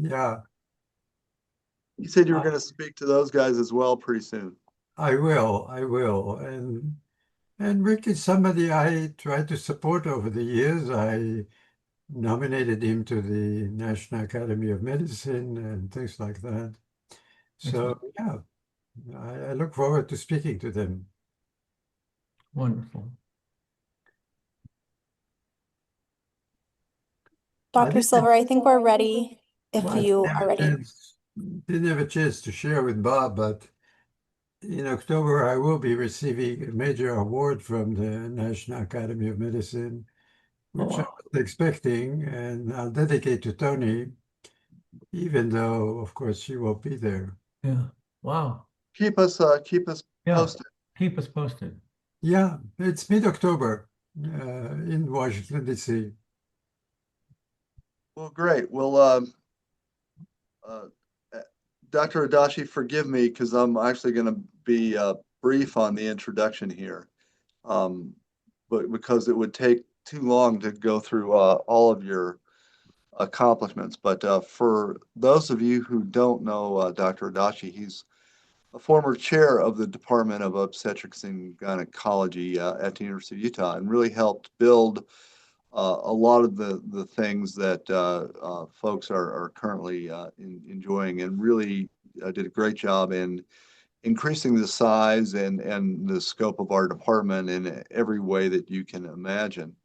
Yeah, You said you were I, going to speak to those guys as well pretty soon. I will. I will. And Rick is somebody I tried to support over the years. I nominated him to the National Academy of Medicine and things like that. So Excellent. yeah, I look forward to speaking to them. Wonderful. I Dr. didn't, Silver, I think we're ready if well, you are ready. didn't have a chance to share with Bob, but in October I will be receiving a major award from the National Academy of Medicine, Oh, which I wow. was expecting, and I'll dedicate to Tony, even though, of course, she won't be there. Yeah. Wow. Keep us Yeah. posted. Keep us posted. Yeah, it's mid-October in Washington, D.C. Well, great. Well, uh, uh, Dr. Adachi, forgive me because I'm actually going to be brief on the introduction here, um, but because it would take too long to go through all of your accomplishments. But for those of you who don't know Dr. Adachi, he's a former chair of the Department of Obstetrics and Gynecology at the University of Utah and really helped build a lot of the things that folks are currently enjoying and really did a great job in increasing the size and the scope of our department in every way that you can imagine.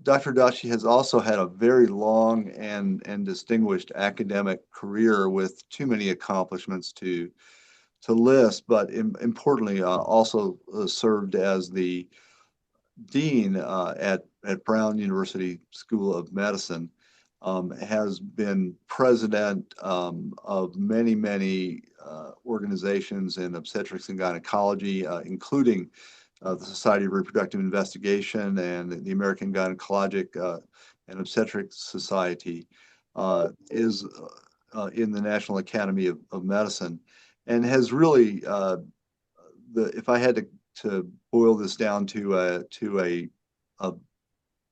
Dr. Dashi has also had a very long and distinguished academic career with too many accomplishments to list, but importantly, also served as the dean at Brown University School of Medicine, has been president of many organizations in obstetrics and gynecology, including the Society of Reproductive Investigation and the American Gynecologic and Obstetrics Society, is in the National Academy of Medicine, and has really if I had to boil this down to a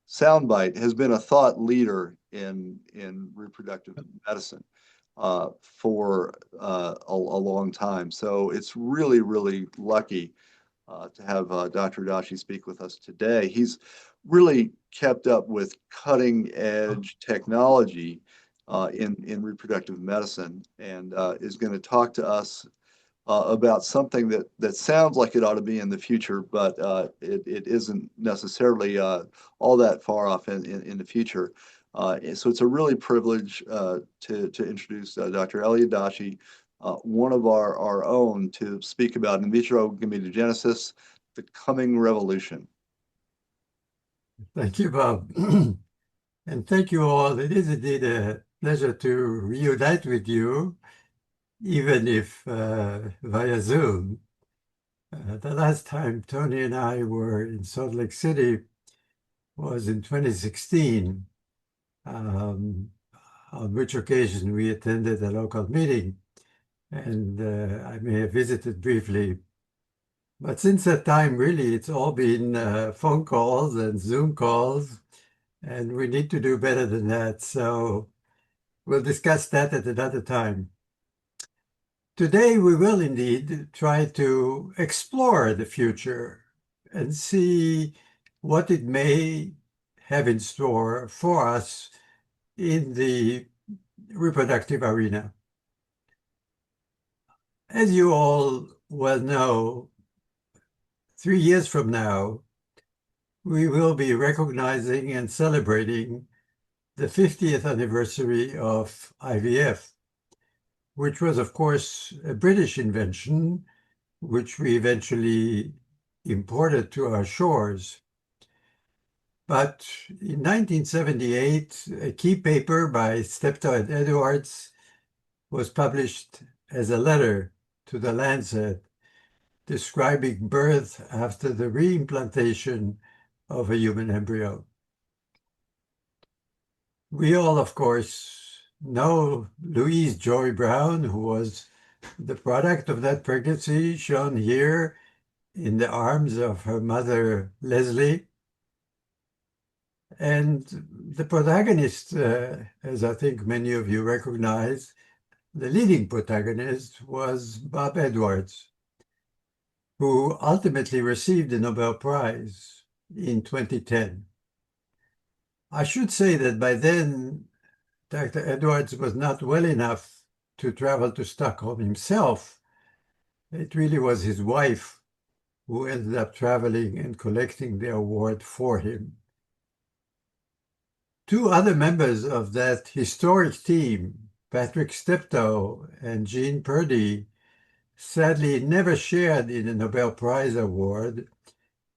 soundbite, has been a thought leader in reproductive medicine for a long time. So it's really lucky to have Dr. Dashi speak with us today. He's really kept up with cutting edge technology in reproductive medicine and is going to talk to us about something that sounds like it ought to be in the future, but it isn't necessarily all that far off in the future. So it's a really privilege to introduce Dr. Elliot Dashi, one of our own, to speak about in vitro gametogenesis, the coming revolution. Thank you, Bob. And thank you all. It is indeed a pleasure to reunite with you, even if via Zoom. The last time Tony and I were in Salt Lake City was in 2016, on which occasion we attended a local meeting, and I may have visited briefly. But since that time, really, it's all been phone calls and Zoom calls, and we need to do better than that. So we'll discuss that at another time. Today, we will indeed try to explore the future and see what it may have in store for us in the reproductive arena. As you all well know, 3 years from now, we will be recognizing and celebrating the 50th anniversary of IVF, which was, of course, a British invention, which we eventually imported to our shores. But in 1978, a key paper by Steptoe and Edwards was published as a letter to the Lancet describing birth after the reimplantation of a human embryo. We all, of course, know Louise Joy Brown, who was the product of that pregnancy, shown here in the arms of her mother, Leslie. And the protagonist, as I think many of you recognize, the leading protagonist was Bob Edwards, who ultimately received the Nobel Prize in 2010. I should say that by then, Dr. Edwards was not well enough to travel to Stockholm himself. It really was his wife who ended up traveling and collecting the award for him. Two other members of that historic team, Patrick Steptoe and Jean Purdy, sadly never shared in the Nobel Prize award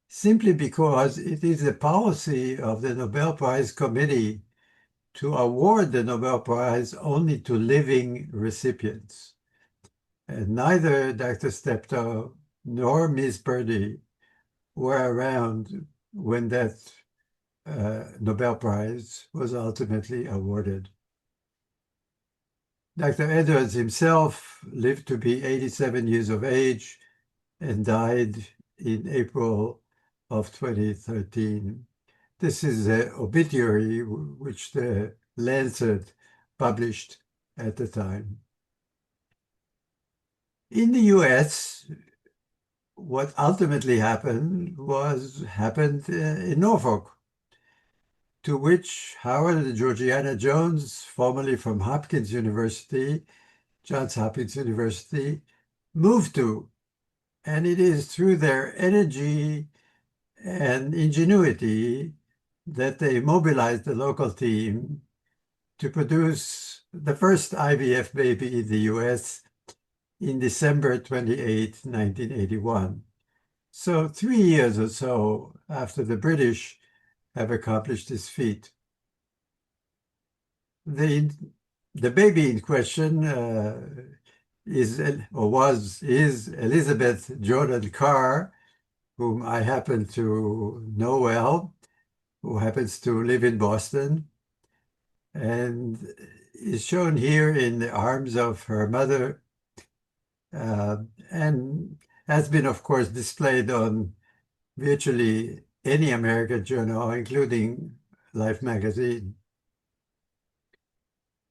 simply because it is the policy of the Nobel Prize Committee to award the Nobel Prize only to living recipients. And neither Dr. Steptoe nor Ms. Purdy were around when that Nobel Prize was ultimately awarded. Dr. Edwards himself lived to be 87 years of age and died in April of 2013. This is the obituary which the Lancet published at the time. In the US, what ultimately happened in Norfolk, to which Howard and Georgiana Jones, formerly from Hopkins University, Johns Hopkins University, moved to. And it is through their energy and ingenuity that they mobilized the local team to produce the first IVF baby in the US in December 28, 1981. So 3 years or so after the British have accomplished this feat. The baby in question is Elizabeth Jordan Carr, whom I happen to know well, who happens to live in Boston, and is shown here in the arms of her mother, and has been, of course, displayed on virtually any American journal, including Life magazine.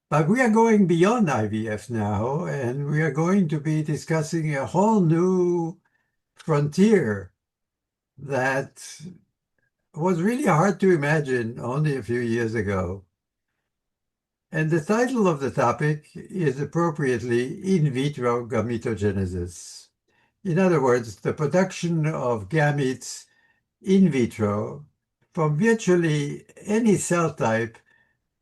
But we are going beyond IVF now, and we are going to be discussing a whole new frontier that was really hard to imagine only a few years ago. And the title of the topic is appropriately in vitro gametogenesis. In other words, the production of gametes in vitro from virtually any cell type,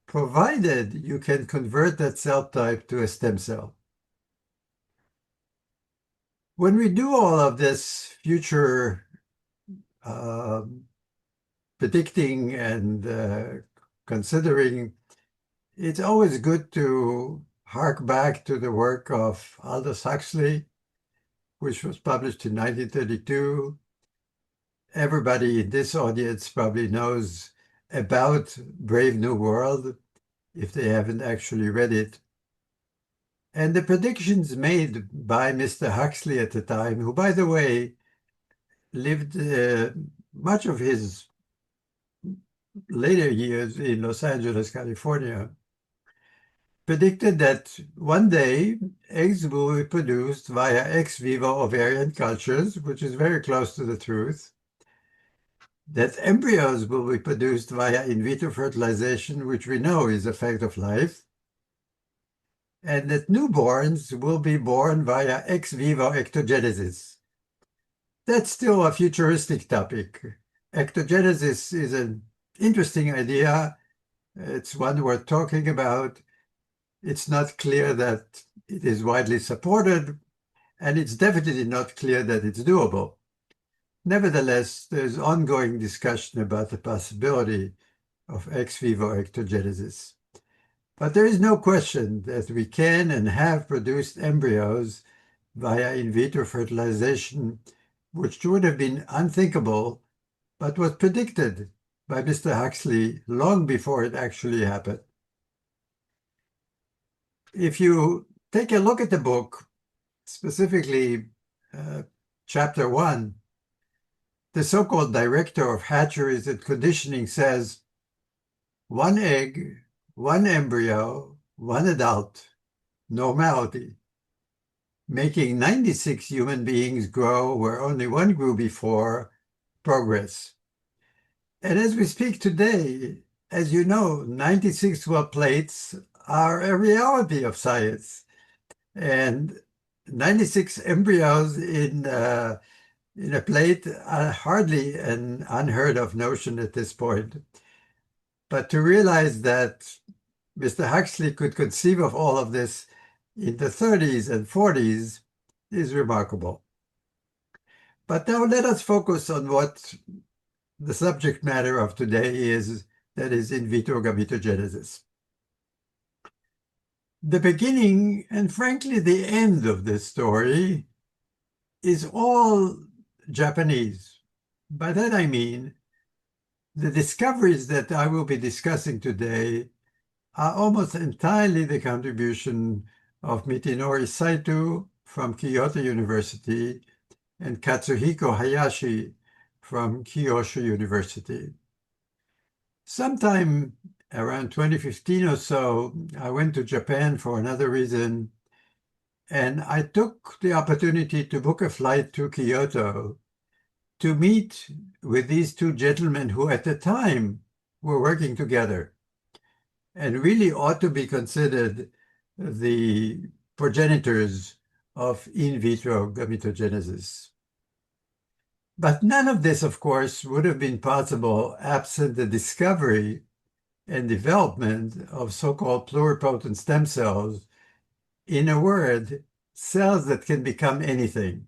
provided you can convert that cell type to a stem cell. When we do all of this future predicting and considering, it's always good to hark back to the work of Aldous Huxley, which was published in 1932. Everybody in this audience probably knows about Brave New World, if they haven't actually read it. And the predictions made by Mr. Huxley at the time, who, by the way, lived much of his later years in Los Angeles, California, predicted that one day eggs will be produced via ex vivo ovarian cultures, which is very close to the truth, that embryos will be produced via in vitro fertilization, which we know is a fact of life, and that newborns will be born via ex vivo ectogenesis. That's still a futuristic topic. Ectogenesis is an interesting idea. It's one worth talking about. It's not clear that it is widely supported, and it's definitely not clear that it's doable. Nevertheless, there's ongoing discussion about the possibility of ex vivo ectogenesis. But there is no question that we can and have produced embryos via in vitro fertilization, which would have been unthinkable, but was predicted by Mr. Huxley long before it actually happened. If you take a look at the book, specifically chapter 1, the so-called director of hatcheries and conditioning says, one egg, one embryo, one adult, normality, making 96 human beings grow where only one grew before, progress. And as we speak today, as you know, 96 well plates are a reality of science. And 96 embryos in a plate are hardly an unheard of notion at this point. But to realize that Mr. Huxley could conceive of all of this in the 30s and 40s is remarkable. But now let us focus on what the subject matter of today is, that is in vitro gametogenesis. The beginning, and frankly the end of this story, is all Japanese. By that I mean the discoveries that I will be discussing today are almost entirely the contribution of Michinori Saito from Kyoto University and Katsuhiko Hayashi from Kyushu University. Sometime around 2015 or so, I went to Japan for another reason, and I took the opportunity to book a flight to Kyoto to meet with these two gentlemen who at the time were working together and really ought to be considered the progenitors of in vitro gametogenesis. But none of this, of course, would have been possible absent the discovery and development of so-called pluripotent stem cells. In a word, cells that can become anything.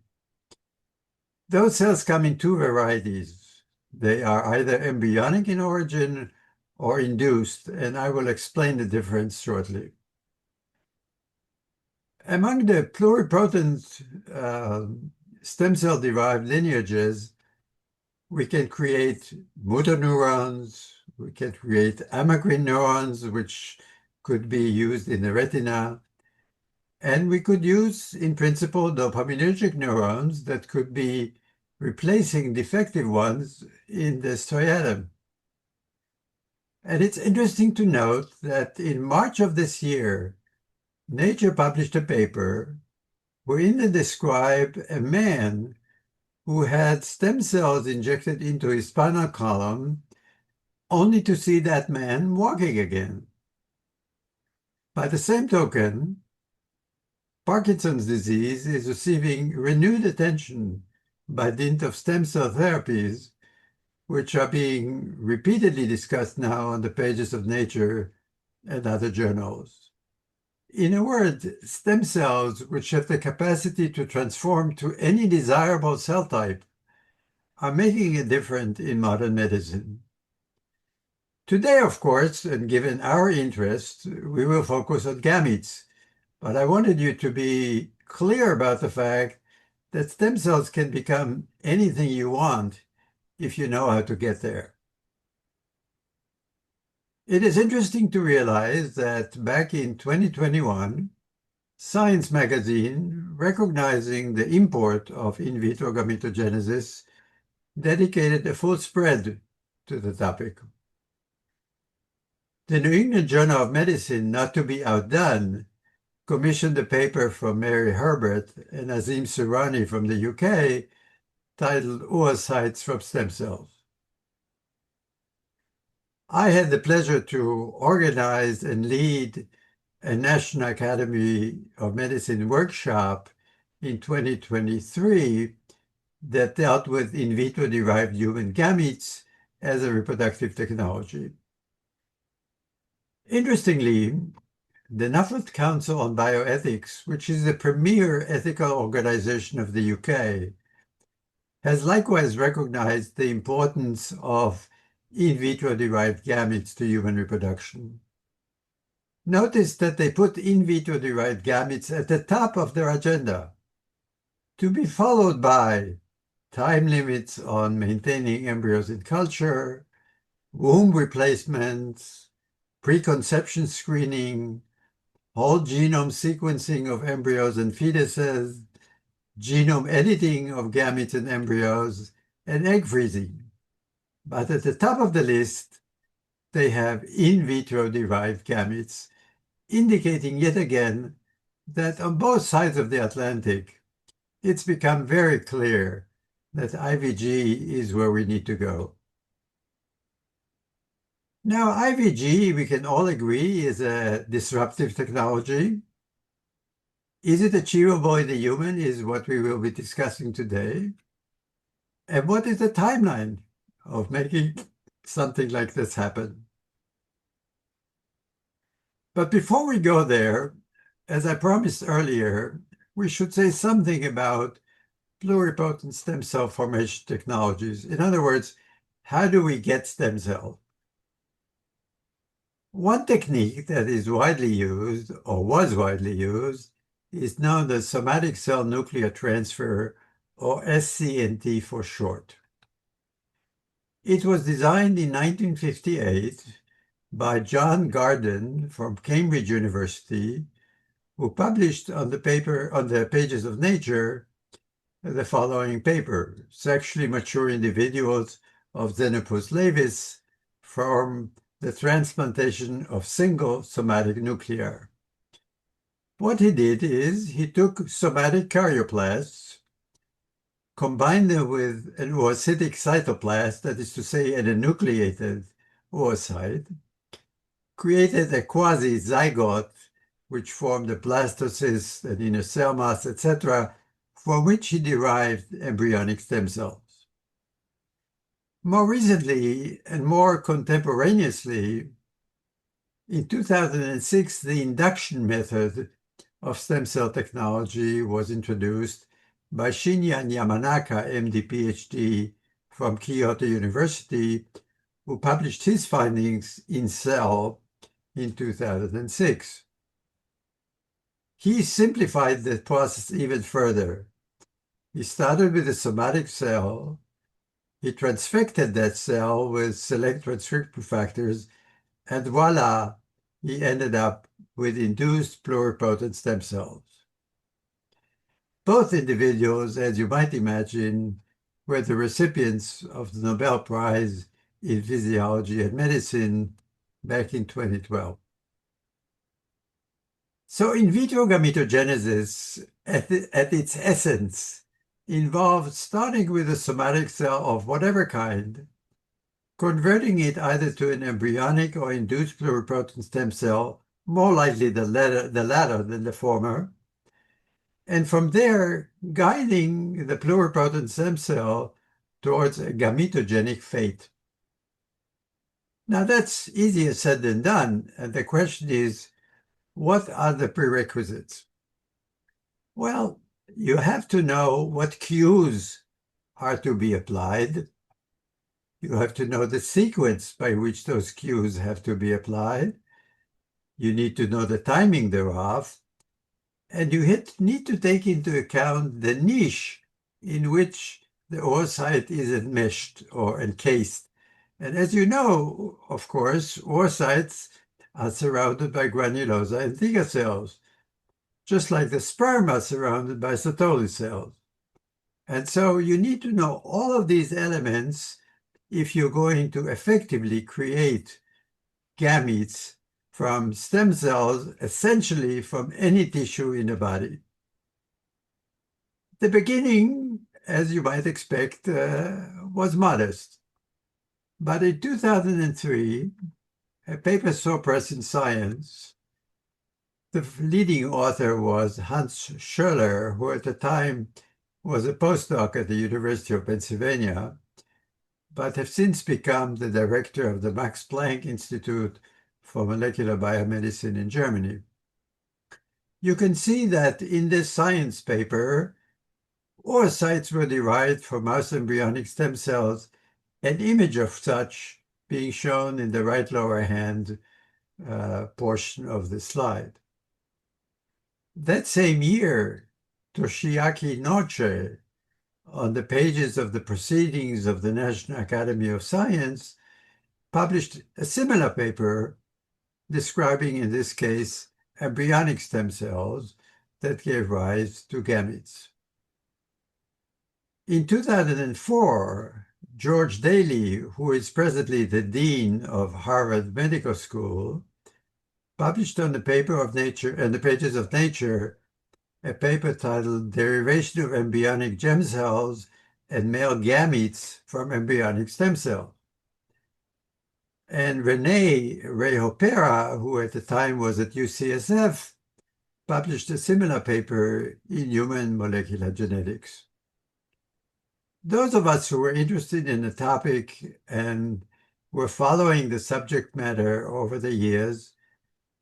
Those cells come in two varieties. They are either embryonic in origin or induced, and I will explain the difference shortly. Among the pluripotent stem cell-derived lineages, we can create motor neurons, we can create amacrine neurons, which could be used in the retina, and we could use, in principle, dopaminergic neurons that could be replacing defective ones in the striatum. And it's interesting to note that in March of this year, Nature published a paper wherein they describe a man who had stem cells injected into his spinal column only to see that man walking again. By the same token, Parkinson's disease is receiving renewed attention by dint of stem cell therapies, which are being repeatedly discussed now on the pages of Nature and other journals. In a word, stem cells, which have the capacity to transform to any desirable cell type, are making a difference in modern medicine. Today, of course, and given our interest, we will focus on gametes, but I wanted you to be clear about the fact that stem cells can become anything you want if you know how to get there. It is interesting to realize that back in 2021, Science magazine, recognizing the import of in vitro gametogenesis, dedicated a full spread to the topic. The New England Journal of Medicine, not to be outdone, commissioned a paper from Mary Herbert and Azim Surani from the UK titled Oocytes from Stem Cells. I had the pleasure to organize and lead a National Academy of Medicine workshop in 2023 that dealt with in vitro-derived human gametes as a reproductive technology. Interestingly, the Nuffield Council on Bioethics, which is the premier ethical organization of the UK, has likewise recognized the importance of in vitro-derived gametes to human reproduction. Notice that they put in vitro-derived gametes at the top of their agenda, to be followed by time limits on maintaining embryos in culture, womb replacements, preconception screening, whole genome sequencing of embryos and fetuses, genome editing of gametes and embryos, and egg freezing. But at the top of the list they have in vitro derived gametes, indicating yet again that on both sides of the Atlantic, it's become very clear that IVG is where we need to go. Now, IVG, we can all agree, is a disruptive technology. Is it achievable in the human is what we will be discussing today. And what is the timeline of making something like this happen? But before we go there, as I promised earlier, we should say something about pluripotent stem cell formation technologies. In other words, how do we get stem cells? One technique that is widely used, or was widely used, is known as somatic cell nuclear transfer, or SCNT for short. It was designed in 1958 by John Garden from Cambridge University, who published on the pages of Nature the following paper: sexually mature individuals of Xenopus laevis from the transplantation of single somatic nuclei. What he did is he took somatic karyoplasts, combined them with an oocytic cytoplast, that is to say, an enucleated oocyte, created a quasi-zygote, which formed a blastocyst, an inner cell mass, etc., from which he derived embryonic stem cells. More recently and more contemporaneously, in 2006, the induction method of stem cell technology was introduced by Shinya Yamanaka, MD, PhD, from Kyoto University, who published his findings in Cell in 2006. He simplified the process even further. He started with a somatic cell. He transfected that cell with select transcription factors, and voila, he ended up with induced pluripotent stem cells. Both individuals, as you might imagine, were the recipients of the Nobel Prize in Physiology and Medicine back in 2012. So in vitro gametogenesis, at its essence, involves starting with a somatic cell of whatever kind, converting it either to an embryonic or induced pluripotent stem cell, more likely the latter than the former, and from there guiding the pluripotent stem cell towards a gametogenic fate. Now that's easier said than done, and the question is, what are the prerequisites? Well, you have to know what cues are to be applied. You have to know the sequence by which those cues have to be applied. You need to know the timing thereof. And you need to take into account the niche in which the oocyte is enmeshed or encased. And as you know, of course, oocytes are surrounded by granulosa and Thega cells, just like the sperm are surrounded by Sertoli cells. And so you need to know all of these elements if you're going to effectively create gametes from stem cells, essentially from any tissue in the body. The beginning, as you might expect, was modest. But in 2003, a paper saw press in Science. The leading author was Hans Schöller, who at the time was a postdoc at the University of Pennsylvania, but have since become the director of the Max Planck Institute for Molecular Biomedicine in Germany. You can see that in this Science paper, oocytes were derived from mouse embryonic stem cells, an image of such being shown in the right lower hand portion of the slide. That same year, Toshiaki Noche, on the pages of the Proceedings of the National Academy of Science, published a similar paper describing, in this case, embryonic stem cells that gave rise to gametes. In 2004, George Daly, who is presently the dean of Harvard Medical School, published on the paper of Nature and the pages of Nature a paper titled Derivation of Embryonic Germ Cells and Male Gametes from Embryonic Stem Cells. And René Rehopera, who at the time was at UCSF, published a similar paper in Human Molecular Genetics. Those of us who were interested in the topic and were following the subject matter over the years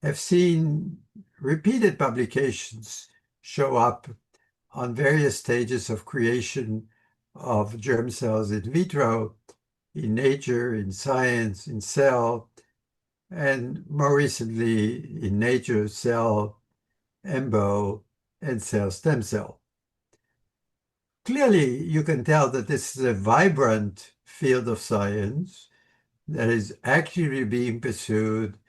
have seen repeated publications show up on various stages of creation of germ cells in vitro, in Nature, in Science, in Cell, and more recently in Nature, Cell, Embo, and Cell Stem Cell. Clearly, you can tell that this is a vibrant field of science that is actively being pursued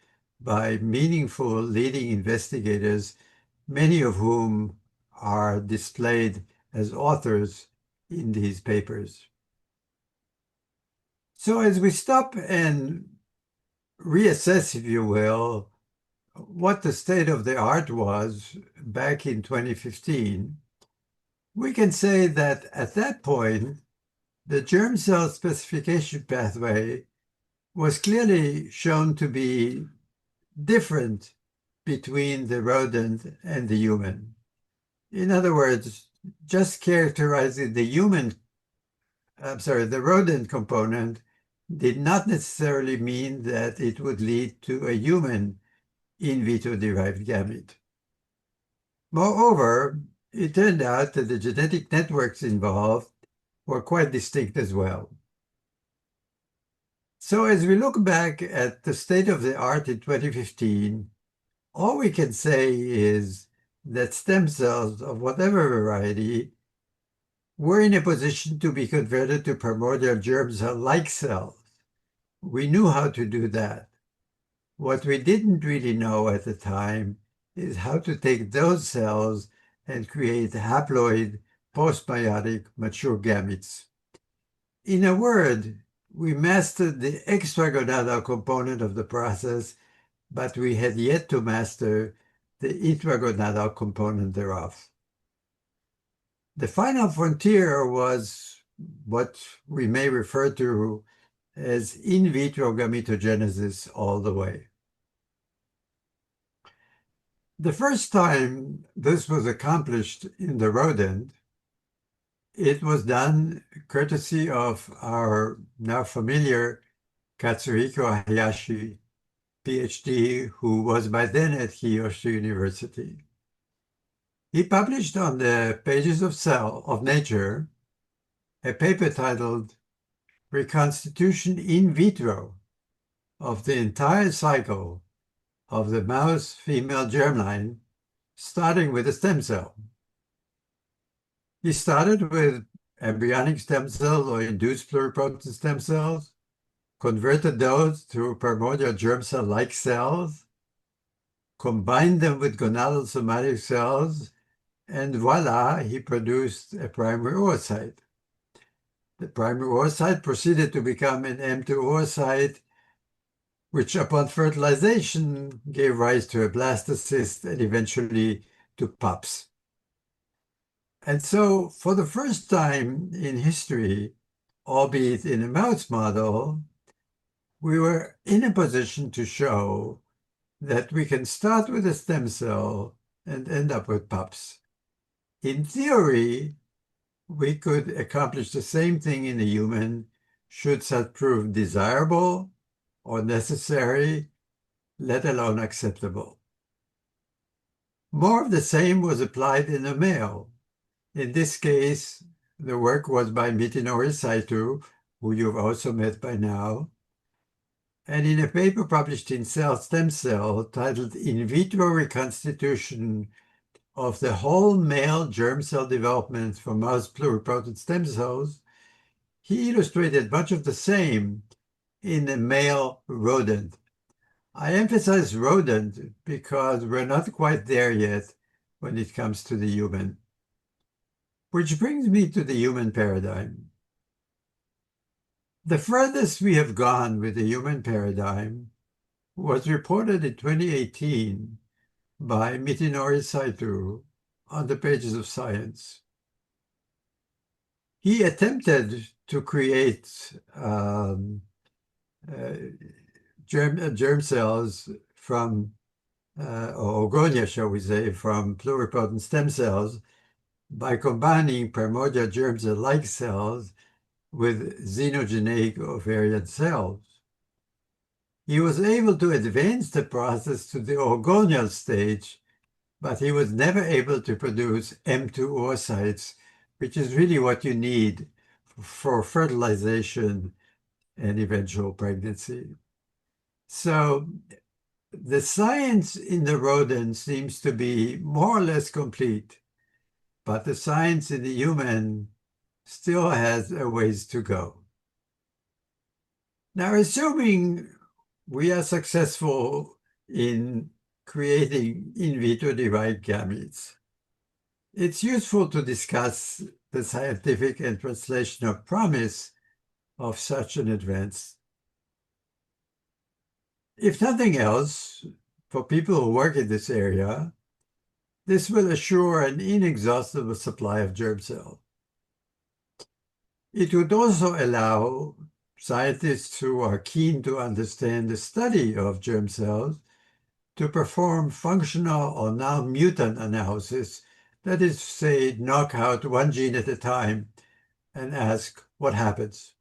by meaningful leading investigators, many of whom are displayed as authors in these papers. So as we stop and reassess, if you will, what the state of the art was back in 2015, we can say that at that point, the germ cell specification pathway was clearly shown to be different between the rodent and the human. In other words, just characterizing the rodent component did not necessarily mean that it would lead to a human in vitro derived gamete. Moreover, it turned out that the genetic networks involved were quite distinct as well. So as we look back at the state of the art in 2015, all we can say is that stem cells of whatever variety were in a position to be converted to primordial germ cell-like cells. We knew how to do that. What we didn't really know at the time is how to take those cells and create haploid, postmeiotic, mature gametes. In a word, we mastered the extragonadal component of the process, but we had yet to master the intragonadal component thereof. The final frontier was what we may refer to as in vitro gametogenesis all the way. The first time this was accomplished in the rodent, it was done courtesy of our now familiar Katsuhiko Hayashi, PhD, who was by then at Kyushu University. He published on the pages of Nature a paper titled Reconstitution in vitro of the entire cycle of the mouse female germline, starting with a stem cell. He started with embryonic stem cells or induced pluripotent stem cells, converted those to primordial germ cell-like cells, combined them with gonadal somatic cells, and voila, he produced a primary oocyte. The primary oocyte proceeded to become an M2 oocyte, which upon fertilization gave rise to a blastocyst and eventually to pups. And so for the first time in history, albeit in a mouse model, we were in a position to show that we can start with a stem cell and end up with pups. In theory, we could accomplish the same thing in a human should such prove desirable or necessary, let alone acceptable. More of the same was applied in a male. In this case, the work was by Mitinori Saito, who you've also met by now, and in a paper published in Cell Stem Cell titled In Vitro Reconstitution of the Whole Male Germ Cell Development from Mouse Pluripotent Stem Cells, he illustrated much of the same in a male rodent. I emphasize rodent because we're not quite there yet when it comes to the human. Which brings me to the human paradigm. The furthest we have gone with the human paradigm was reported in 2018 by Mitinori Saito on the pages of Science. He attempted to create germ cells from, or Ogonia, shall we say, from pluripotent stem cells by combining primordial germ cell-like cells with xenogenic ovarian cells. He was able to advance the process to the orgonial stage, but he was never able to produce M2 oocytes, which is really what you need for fertilization and eventual pregnancy. So the science in the rodent seems to be more or less complete, but the science in the human still has a ways to go. Now, assuming we are successful in creating in vitro derived gametes, it's useful to discuss the scientific and translational promise of such an advance. If nothing else, for people who work in this area, this will assure an inexhaustible supply of germ cells. It would also allow scientists who are keen to understand the study of germ cells to perform functional or non-mutant analysis, that is to say, knock out one gene at a time and ask what happens.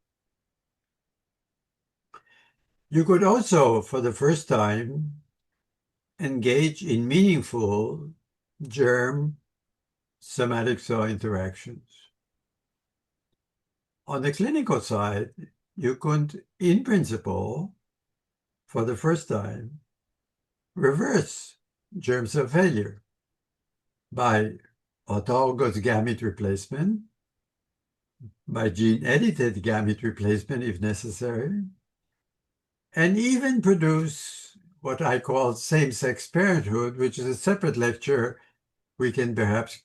You could also, for the first time, engage in meaningful germ-somatic cell interactions. On the clinical side, you could, in principle, for the first time, reverse germ cell failure by autologous gamete replacement, by gene-edited gamete replacement if necessary, and even produce what I call same-sex parenthood, which is a separate lecture we can perhaps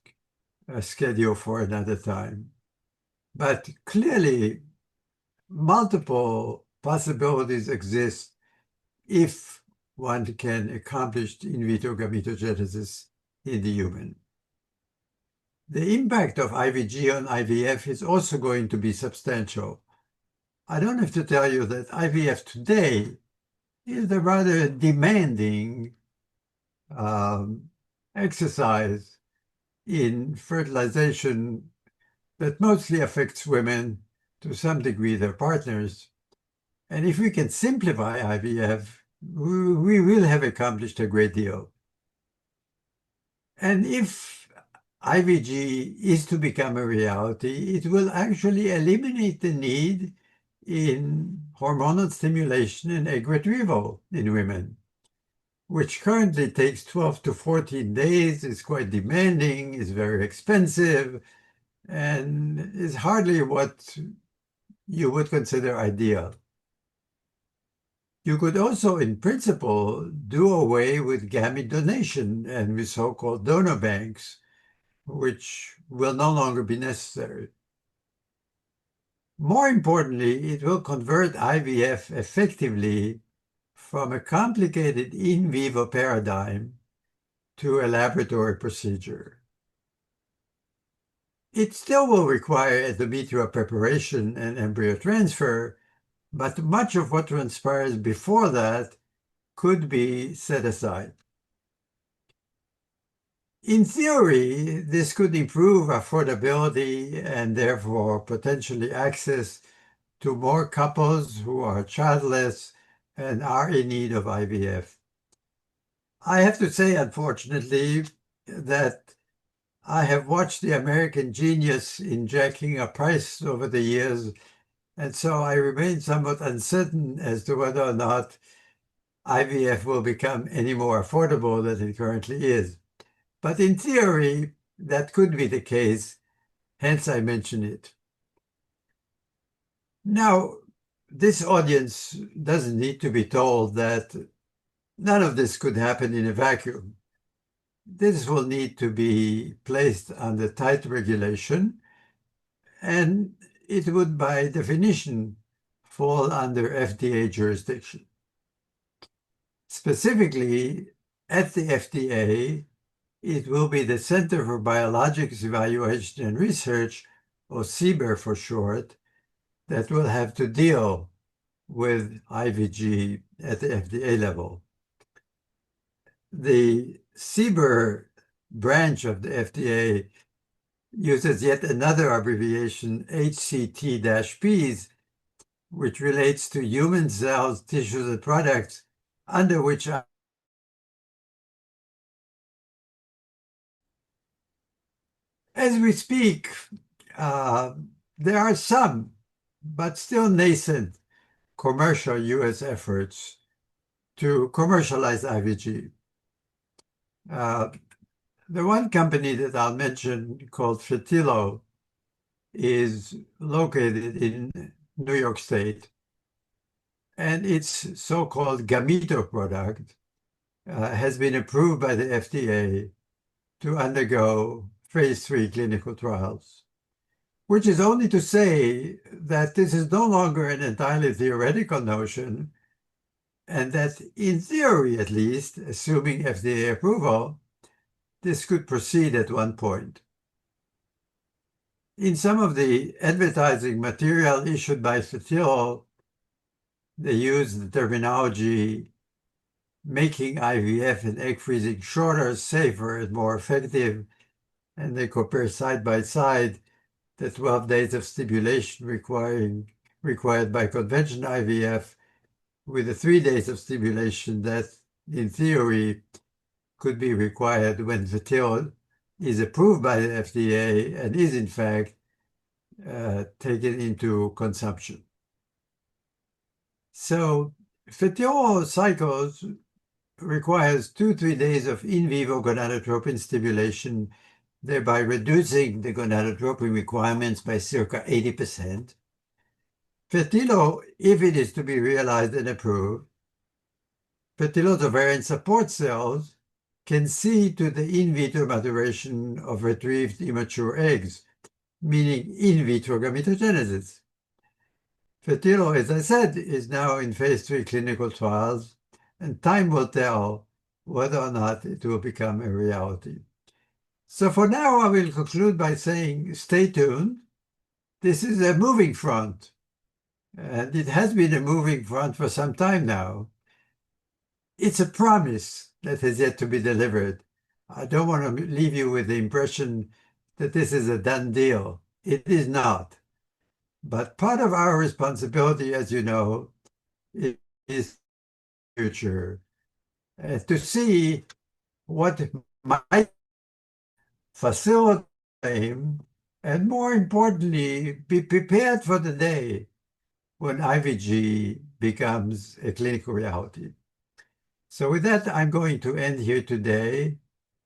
schedule for another time. But clearly, multiple possibilities exist if one can accomplish in vitro gametogenesis in the human. The impact of IVG on IVF is also going to be substantial. I don't have to tell you that IVF today is a rather demanding exercise in fertilization that mostly affects women, to some degree their partners. And if we can simplify IVF, we will have accomplished a great deal. And if IVG is to become a reality, it will actually eliminate the need in hormonal stimulation and egg retrieval in women, which currently takes 12 to 14 days, is quite demanding, is very expensive, and is hardly what you would consider ideal. You could also, in principle, do away with gamete donation and with so-called donor banks, which will no longer be necessary. More importantly, it will convert IVF effectively from a complicated in vivo paradigm to a laboratory procedure. It still will require endometrial preparation and embryo transfer, but much of what transpires before that could be set aside. In theory, this could improve affordability and therefore potentially access to more couples who are childless and are in need of IVF. I have to say, unfortunately, that I have watched the American genius in jacking up price over the years, and so I remain somewhat uncertain as to whether or not IVF will become any more affordable than it currently is. But in theory, that could be the case, hence I mention it. Now, this audience doesn't need to be told that none of this could happen in a vacuum. This will need to be placed under tight regulation, and it would, by definition, fall under FDA jurisdiction. Specifically, at the FDA, it will be the Center for Biologics Evaluation and Research, or CBER for short, that will have to deal with IVG at the FDA level. The CBER branch of the FDA uses yet another abbreviation, HCT-Ps, which relates to human cells, tissues, and products under which as we speak, there are some, but still nascent, commercial U.S. efforts to commercialize IVG. The one company that I'll mention, called Fertilo, is located in New York State, and its so-called Gamito product has been approved by the FDA to undergo phase 3 clinical trials, which is only to say that this is no longer an entirely theoretical notion, and that in theory, at least, assuming FDA approval, this could proceed at one point. In some of the advertising material issued by Fertilo, they use the terminology making IVF and egg freezing shorter, safer, and more effective, and they compare side by side the 12 days of stimulation required by conventional IVF with the 3 days of stimulation that, in theory, could be required when Fertilo is approved by the FDA and is, in fact, taken into consumption. So Fertilo cycles requires 2-3 days of in vivo gonadotropin stimulation, thereby reducing the gonadotropin requirements by circa 80%. Fertilo, if it is to be realized and approved, Fertilo's ovarian support cells can see to the in vitro maturation of retrieved immature eggs, meaning in vitro gametogenesis. Fertilo, as I said, is now in phase 3 clinical trials, and time will tell whether or not it will become a reality. So for now, I will conclude by saying, stay tuned. This is a moving front, and it has been a moving front for some time now. It's a promise that has yet to be delivered. I don't want to leave you with the impression that this is a done deal. It is not. But part of our responsibility, as you know, is future, to see what might facilitate and, more importantly, be prepared for the day when IVG becomes a clinical reality. So with that, I'm going to end here today.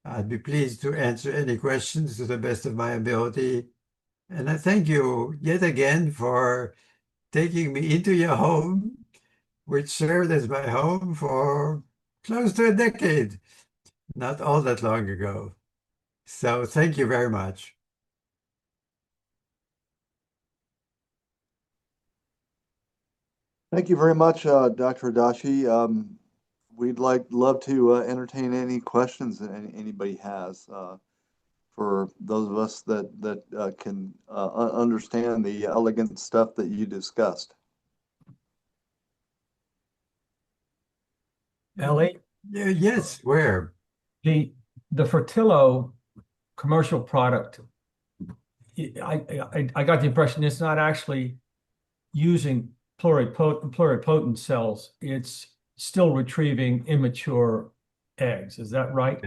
I'd be pleased to answer any questions to the best of my ability. And I thank you yet again for taking me into your home, which served as my home for close to a decade, not all that long ago. So thank you very much. Thank you very much, Dr. Adachi. We'd love to entertain any questions that anybody has for those of us that can understand the elegant stuff that you discussed. Ellie, Yes, where? the Fertilo commercial product, I got the impression it's not actually using pluripotent cells. It's still retrieving immature eggs. Is that right?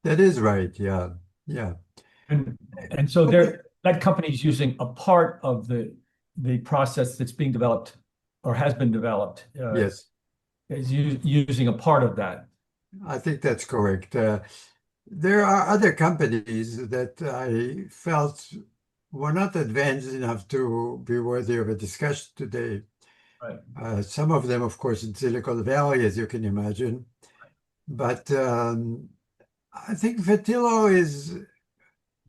That is right. Yeah. Yeah. And so that company is using a part of the process that's being developed or has been developed. Yes. Is using a part of that. I think that's correct. There are other companies that I felt were not advanced enough to be worthy of a discussion today. Right. Some of them, of course, in Silicon Valley, as you can imagine. But I think Fertilo is,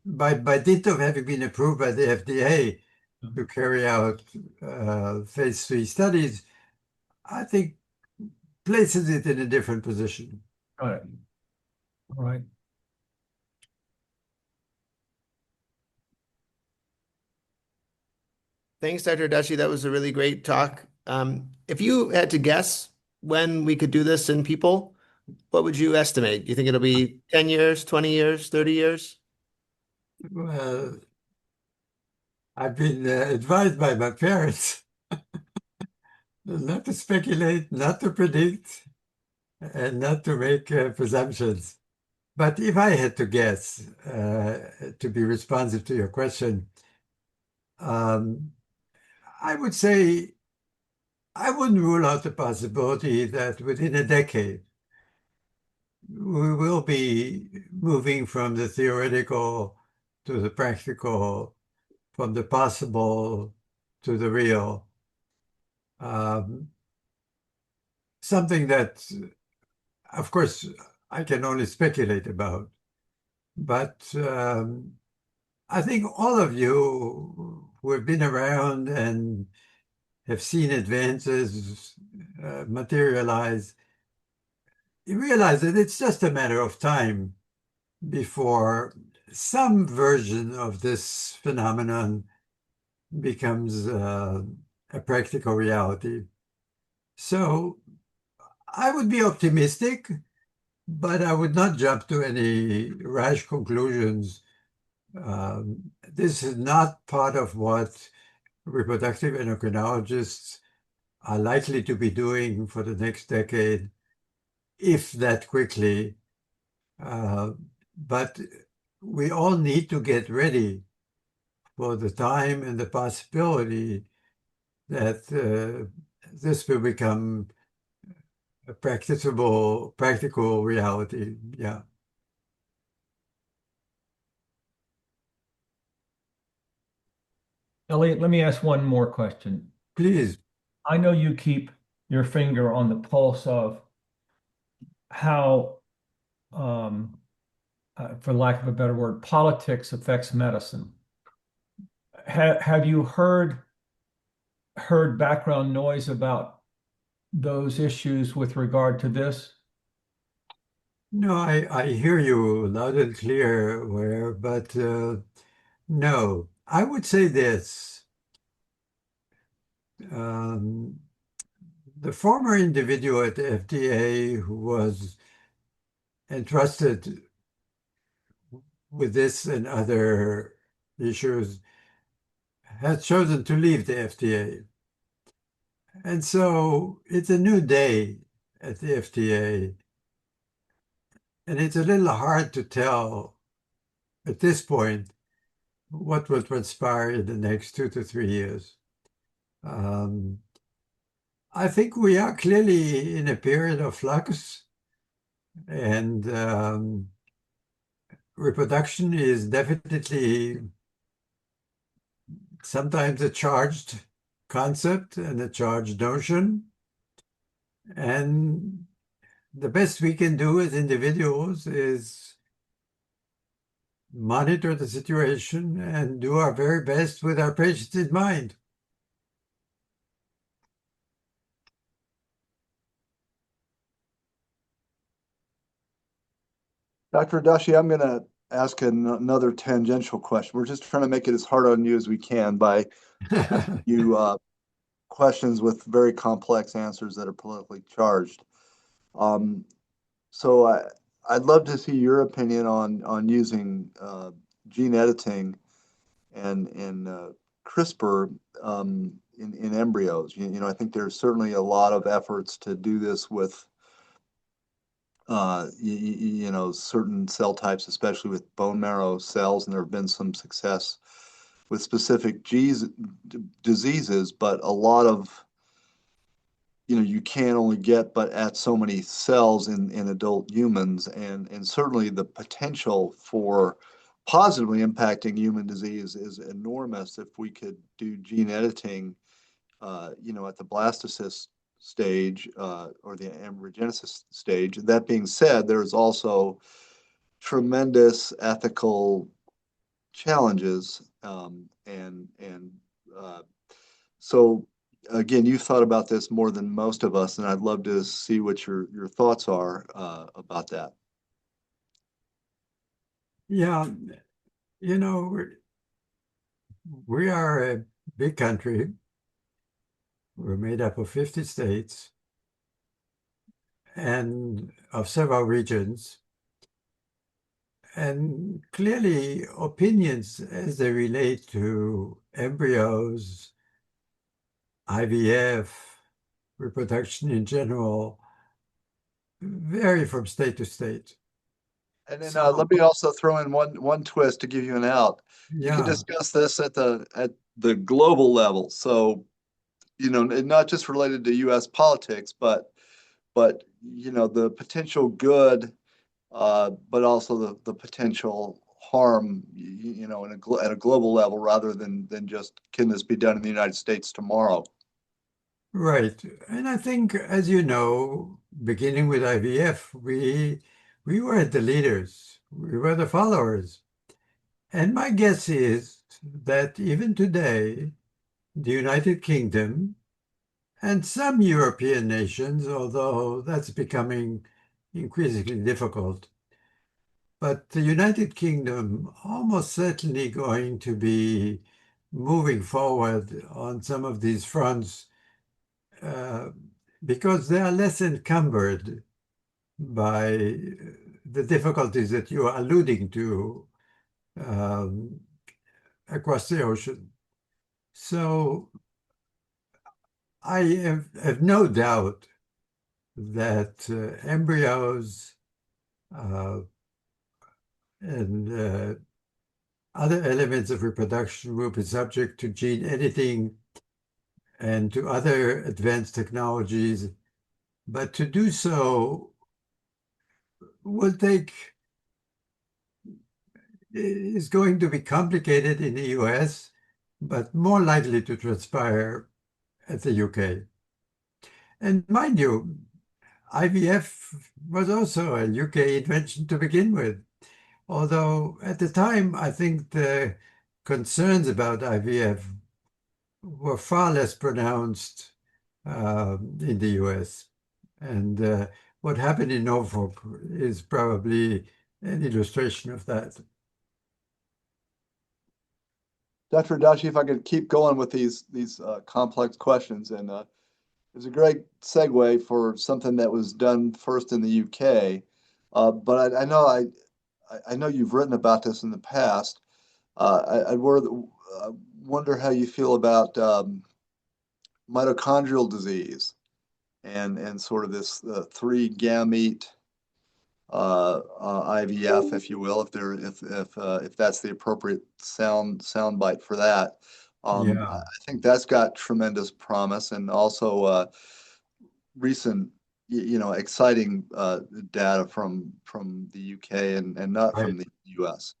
by dint of having been approved by the FDA, to carry out phase 3 studies, I think places it in a different position. Got it. All right. Thanks, Dr. Adachi. That was a really great talk. If you had to guess when we could do this in people, what would you estimate? Do you think it'll be 10 years, 20 years, 30 years? Well, I've been advised by my parents not to speculate, not to predict, and not to make presumptions. But if I had to guess, to be responsive to your question, I would say I wouldn't rule out the possibility that within a decade, we will be moving from the theoretical to the practical, from the possible to the real. Something that, of course, I can only speculate about. But I think all of you who have been around and have seen advances materialize, you realize that it's just a matter of time before some version of this phenomenon becomes a practical reality. So I would be optimistic, but I would not jump to any rash conclusions. This is not part of what reproductive endocrinologists are likely to be doing for the next decade, if that quickly. But we all need to get ready for the time and the possibility that this will become a practical reality. Yeah. Elliot, let me ask one more question. Please. I know you keep your finger on the pulse of how, for lack of a better word, politics affects medicine. Have you heard background noise about those issues with regard to this? No, I hear you loud and clear, Ware, but no. I would say this. The former individual at the FDA who was entrusted with this and other issues has chosen to leave the FDA. And so it's a new day at the FDA. And it's a little hard to tell at this point what will transpire in the next 2 to 3 years. I think we are clearly in a period of flux, and reproduction is definitely sometimes a charged concept and a charged notion. And the best we can do as individuals is monitor the situation and do our very best with our patients in mind. Dr. Adachi, I'm going to ask another tangential question. We're just trying to make it as hard on you as we can by you questions with very complex answers that are politically charged. So I'd love to see your opinion on using gene editing and CRISPR in embryos. You know, I think there's certainly a lot of efforts to do this with you know, certain cell types, especially with bone marrow cells, and there have been some success with specific diseases, but a lot of, you know, you can only get but at so many cells in adult humans, and certainly the potential for positively impacting human disease is enormous if we could do gene editing, you know, at the blastocyst stage or the embryogenesis stage. That being said, there's also tremendous ethical challenges and So again, you've thought about this more than most of us, and I'd love to see what your thoughts are about that. Yeah, you know, we are a big country. We're made up of 50 states and of several regions. And clearly, opinions as they relate to embryos, IVF, reproduction in general, vary from state to state. And then So, let me also throw in one twist to give you an out. You can yeah, discuss this at the global level. So, you know, and not just related to U.S. politics, but you know, the potential good, but also the potential harm, you know, at a global level rather than just can this be done in the United States tomorrow? right. And I think, as you know, beginning with IVF, we were the leaders. We were the followers. And my guess is that even today, the United Kingdom and some European nations, although that's becoming increasingly difficult, but the United Kingdom almost certainly going to be moving forward on some of these fronts uh, because they are less encumbered by the difficulties that you are alluding to um, across the ocean. So I have no doubt that embryos uh, and other elements of reproduction will be subject to gene editing and to other advanced technologies. But to do so will take, is going to be complicated in the US, but more likely to transpire at the UK. And mind you, IVF was also a UK invention to begin with. Although at the time, I think the concerns about IVF were far less pronounced in the US. And what happened in Norfolk is probably an illustration of that. Dr. Adachi, if I could keep going with these complex questions, and it's a great segue for something that was done first in the UK. But I know you've written about this in the past. I wonder how you feel about mitochondrial disease and sort of this three gamete IVF, if you will, if that's the appropriate sound bite for that. Yeah, I think that's got tremendous promise, and also recent, you know, exciting data from the UK and not right. from the US.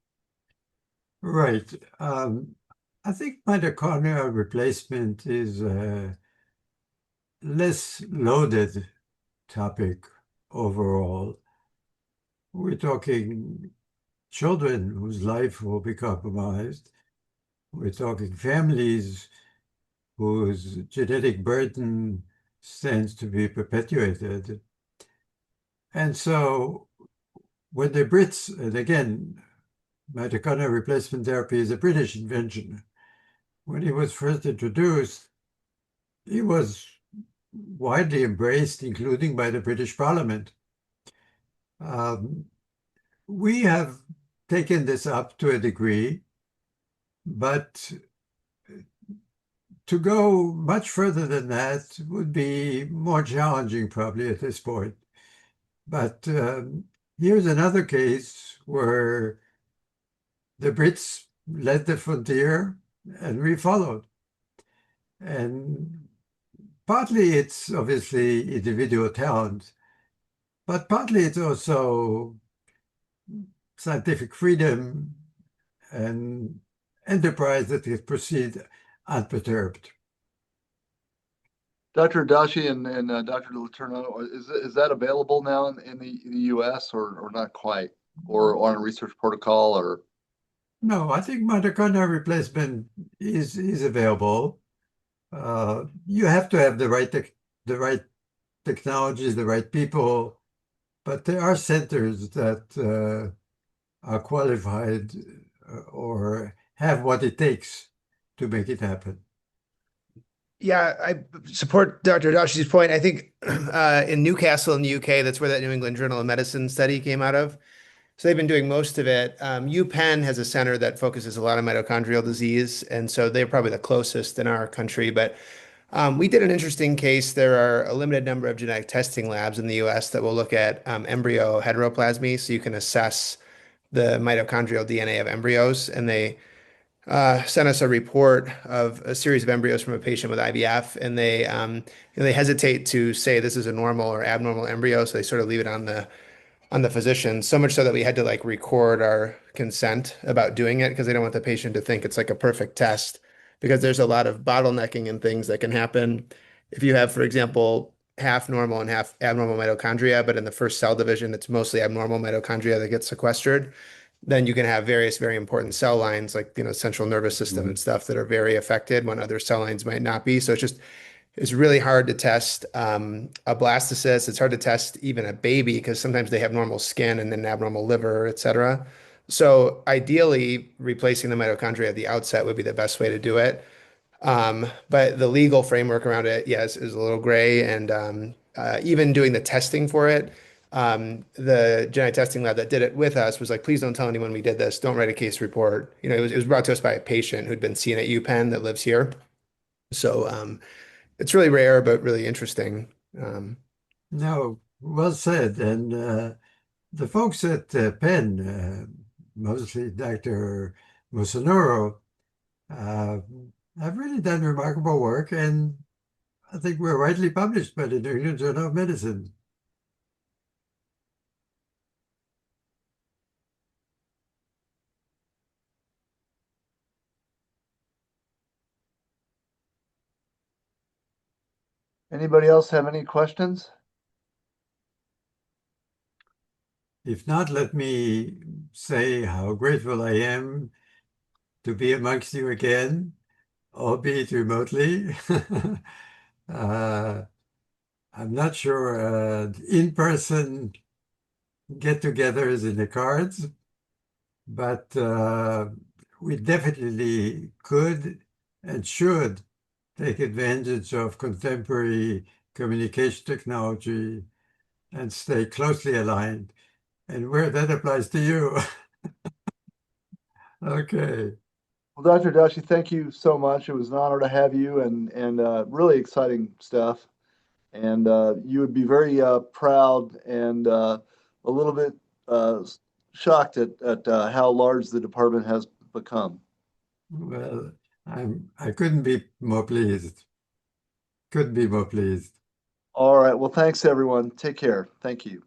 Right. I think mitochondrial replacement is a less loaded topic overall. We're talking children whose life will be compromised. We're talking families whose genetic burden stands to be perpetuated. And so when the Brits, and again, mitochondrial replacement therapy is a British invention. When it was first introduced, it was widely embraced, including by the British Parliament. We have taken this up to a degree, but to go much further than that would be more challenging probably at this point. But here's another case where the Brits led the frontier and we followed. And partly it's obviously individual talent, but partly it's also scientific freedom and enterprise that can proceed unperturbed. Dr. Adachi and Dr. Letourneau, is that available now in the US or not quite, or on a research protocol or? No, I think mitochondrial replacement is available. You have to have the right technologies, the right people, but there are centers that are qualified or have what it takes to make it happen. Yeah, I support Dr. Adashi's point. I think in Newcastle in the UK, that's where that New England Journal of Medicine study came out of. So they've been doing most of it. UPenn has a center that focuses a lot on mitochondrial disease, and so they're probably the closest in our country. But we did an interesting case. There are a limited number of genetic testing labs in the US that will look at embryo heteroplasmy, so you can assess the mitochondrial DNA of embryos, and they sent us a report of a series of embryos from a patient with IVF, and they hesitate to say this is a normal or abnormal embryo, so they sort of leave it on the physician. So much so that we had to like record our consent about doing it because they don't want the patient to think it's like a perfect test, because there's a lot of bottlenecking and things that can happen if you have, for example, half normal and half abnormal mitochondria, but in the first cell division, it's mostly abnormal mitochondria that gets sequestered. Then you can have various very important cell lines like, central nervous system and stuff that are very affected when other cell lines might not be. So it's really hard to test a blastocyst. It's hard to test even a baby because sometimes they have normal skin and then abnormal liver, et cetera. So ideally, replacing the mitochondria at the outset would be the best way to do it. But the legal framework around it, yes, is a little gray. And even doing the testing for it, the genetic testing lab that did it with us was like, please don't tell anyone we did this. Don't write a case report. It was brought to us by a patient who'd been seen at UPenn that lives here. So it's really rare, but really interesting. No, well said. And the folks at Penn, mostly Dr. Musunuru, have really done remarkable work, and I think we're widely published by the New England Journal of Medicine. Anybody else have any questions? If not, let me say how grateful I am to be amongst you again, albeit remotely. I'm not sure in-person get-togethers in the cards, but we definitely could and should take advantage of contemporary communication technology and stay closely aligned. And where that applies to you. Okay. Well, Dr. Dashi, thank you so much. It was an honor to have you, and really exciting stuff. And you would be very proud and a little bit shocked at how large the department has become. Well, I couldn't be more pleased. Couldn't be more pleased. All right. Well, thanks everyone. Take care. Thank you.